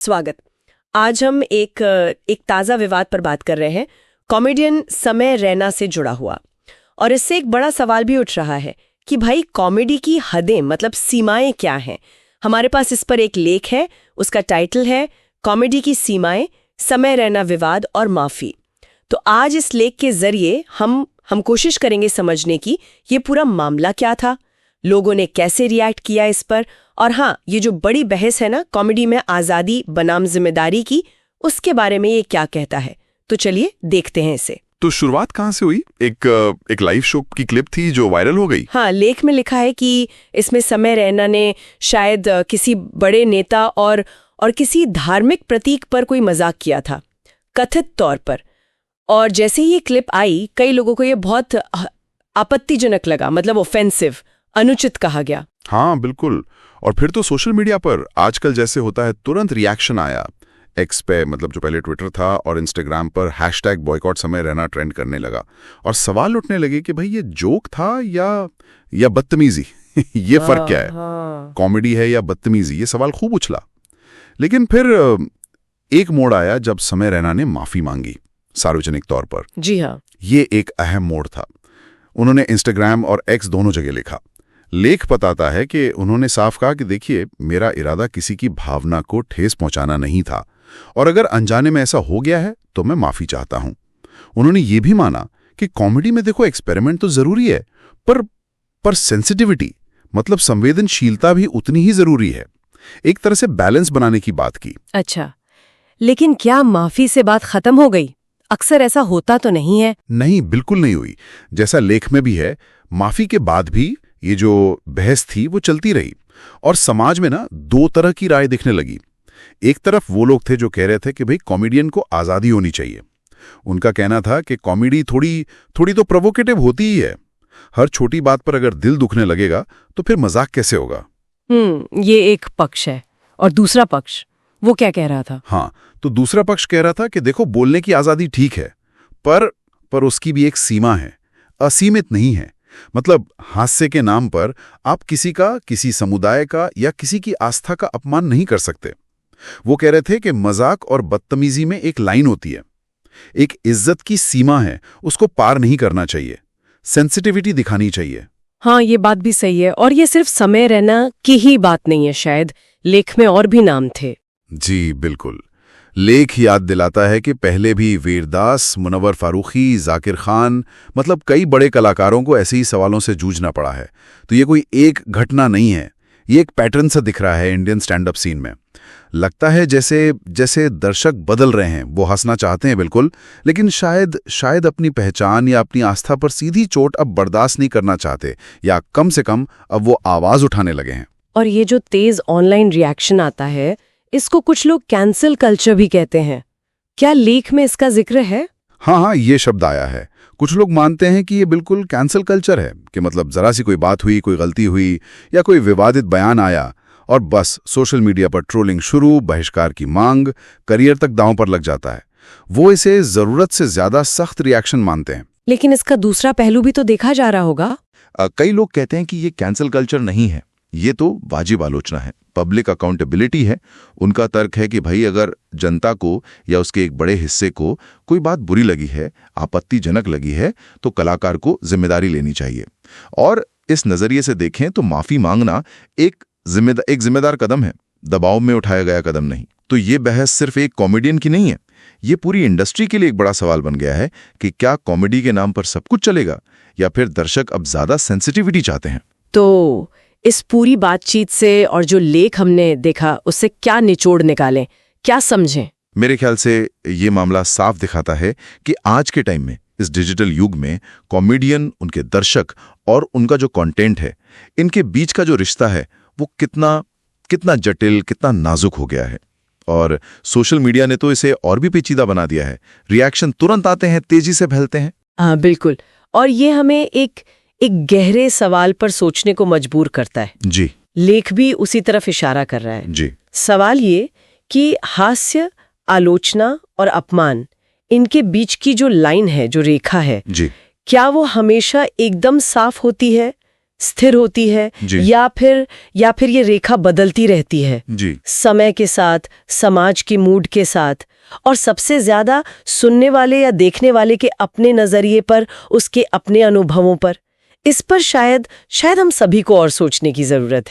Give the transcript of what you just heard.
स्वागत। आज हम एक ताज़ा विवाद पर बात कर रहे हैं, कॉमेडियन समय रैना से जुड़ा हुआ। और इससे एक बड़ा सवाल भी उठ रहा है कि भाई कॉमेडी की हदें मतलब सीमाएं क्या हैं। हमारे पास इस पर एक लेख है, उसका टाइटल है कॉमेडी की सीमाएं, समय रैना विवाद और माफ़ी। तो आज इस लेख के जरिए हम कोशिश करेंगे समझने की ये पूरा मामला क्या था, लोगों ने कैसे रिएक्ट किया इस पर, और हाँ, ये जो बड़ी बहस है ना कॉमेडी में आज़ादी बनाम जिम्मेदारी की, उसके बारे में ये क्या कहता है। तो चलिए देखते हैं इसे। तो शुरुआत कहाँ से हुई? एक लाइव शो की क्लिप थी जो वायरल हो गई। हाँ, लेख में लिखा है कि इसमें समय रैना ने शायद किसी बड़े नेता और किसी धार्मिक प्रतीक पर कोई मजाक किया था, कथित तौर पर। और जैसे ही ये क्लिप आई, कई लोगों को ये बहुत आपत्तिजनक लगा, मतलब ऑफेंसिव, अनुचित कहा गया। हाँ बिल्कुल। और फिर तो सोशल मीडिया पर आजकल जैसे होता है तुरंत रिएक्शन आया। एक्स पे, मतलब जो पहले ट्विटर था, और इंस्टाग्राम पर #बॉयकॉट समय रहना ट्रेंड करने लगा। और सवाल उठने लगे कि भाई ये जोक था या बदतमीजी। ये फर्क क्या है? कॉमेडी है या बदतमीजी? ये सवाल खूब उछला। लेकिन फिर एक मोड़ आया जब समय रैना ने माफी मांगी सार्वजनिक तौर पर। जी हाँ, ये एक अहम मोड़ था। उन्होंने इंस्टाग्राम और एक्स दोनों जगह लिखा। लेख बताता है कि उन्होंने साफ कहा कि देखिए, मेरा इरादा किसी की भावना को ठेस पहुंचाना नहीं था, और अगर अनजाने में ऐसा हो गया है तो मैं माफी चाहता हूं। उन्होंने ये भी माना कि कॉमेडी में देखो एक्सपेरिमेंट तो जरूरी है, पर सेंसिटिविटी मतलब संवेदनशीलता भी उतनी ही जरूरी है। एक तरह से बैलेंस बनाने की बात की। अच्छा, लेकिन क्या माफी से बात खत्म हो गई? अक्सर ऐसा होता तो नहीं है। नहीं, बिल्कुल नहीं हुई। जैसा लेख में भी है, माफी के बाद भी ये जो बहस थी वो चलती रही, और समाज में ना दो तरह की राय दिखने लगी। एक तरफ वो लोग थे जो कह रहे थे कि भाई कॉमेडियन को आज़ादी होनी चाहिए। उनका कहना था कि कॉमेडी थोड़ी तो प्रोवोकेटिव होती ही है। हर छोटी बात पर अगर दिल दुखने लगेगा तो फिर मजाक कैसे होगा? ये एक पक्ष है। और दूसरा पक्ष, वो क्या कह रहा था? हाँ, तो दूसरा पक्ष कह रहा था कि देखो, बोलने की आज़ादी ठीक है, पर उसकी भी एक सीमा है, असीमित नहीं है। मतलब हास्य के नाम पर आप किसी समुदाय का या किसी की आस्था का अपमान नहीं कर सकते। वो कह रहे थे कि मजाक और बदतमीजी में एक लाइन होती है, एक इज्जत की सीमा है, उसको पार नहीं करना चाहिए। सेंसिटिविटी दिखानी चाहिए। हाँ, ये बात भी सही है। और ये सिर्फ समय रैना की ही बात नहीं है, शायद लेख में और भी नाम थे। जी बिल्कुल। लेख याद दिलाता है कि पहले भी वीरदास, मुनव्वर फारूकी, जाकिर खान, मतलब कई बड़े कलाकारों को ऐसे ही सवालों से जूझना पड़ा है। तो ये कोई एक घटना नहीं है, ये एक पैटर्न सा दिख रहा है इंडियन स्टैंड अप सीन में। लगता है जैसे दर्शक बदल रहे हैं। वो हंसना चाहते हैं बिल्कुल, लेकिन शायद अपनी पहचान या अपनी आस्था पर सीधी चोट अब बर्दाश्त नहीं करना चाहते, या कम से कम अब वो आवाज उठाने लगे हैं। और ये जो तेज ऑनलाइन रिएक्शन आता है, इसको कुछ लोग कैंसल कल्चर भी कहते हैं। क्या लेख में इसका जिक्र है? हाँ, ये शब्द आया है। कुछ लोग मानते हैं कि ये बिल्कुल कैंसल कल्चर है, कि मतलब जरा सी कोई बात हुई, कोई गलती हुई या कोई विवादित बयान आया और बस सोशल मीडिया पर ट्रोलिंग शुरू, बहिष्कार की मांग, करियर तक दांव पर लग जाता है। वो इसे जरूरत से ज्यादा सख्त रिएक्शन मानते हैं। लेकिन इसका दूसरा पहलू भी तो देखा जा रहा होगा। कई लोग कहते हैं कि ये कैंसल कल्चर नहीं है, ये तो वाजिब आलोचना है, पब्लिक अकाउंटेबिलिटी है। उनका तर्क है कि भाई अगर जनता को या उसके एक बड़े हिस्से को कोई बात बुरी लगी है, आपत्तिजनक लगी है, तो कलाकार को जिम्मेदारी लेनी चाहिए। और इस नजरिए से देखें तो माफी मांगना एक जिम्मेदार कदम है, दबाव में उठाया गया कदम नहीं। तो ये बहस सिर्फ एक कॉमेडियन की नहीं है, ये पूरी इंडस्ट्री के लिए एक बड़ा सवाल बन गया है कि क्या कॉमेडी के नाम पर सब कुछ चलेगा, या फिर दर्शक अब ज्यादा सेंसिटिविटी चाहते हैं। तो इस पूरी बातचीत से और जो लेख हमने देखा, उससे क्या निचोड़ निकालें, क्या समझें? मेरे ख्याल से ये मामला साफ दिखाता है कि आज के टाइम में, इस डिजिटल युग में, कॉमेडियन, उनके दर्शक और उनका जो कंटेंट है, इनके बीच का जो रिश्ता है वो कितना जटिल, कितना नाजुक हो गया है। और सोशल मीडिया ने तो इसे और भी पेचीदा बना दिया है। रिएक्शन तुरंत आते हैं, तेजी से फैलते हैं। हाँ बिल्कुल। और ये हमें एक गहरे सवाल पर सोचने को मजबूर करता है। जी। लेख भी उसी तरफ इशारा कर रहा है। जी। सवाल ये कि हास्य, आलोचना और अपमान, इनके बीच की जो लाइन है, जो रेखा है, जी, क्या वो हमेशा एकदम साफ होती है? स्थिर होती है जी। या फिर ये रेखा बदलती रहती है जी। समय के साथ, समाज के मूड के साथ, और सबसे ज्यादा सुनने वाले या देखने वाले के अपने नजरिए पर, उसके अपने अनुभवों पर। इस पर शायद हम सभी को और सोचने की जरूरत है।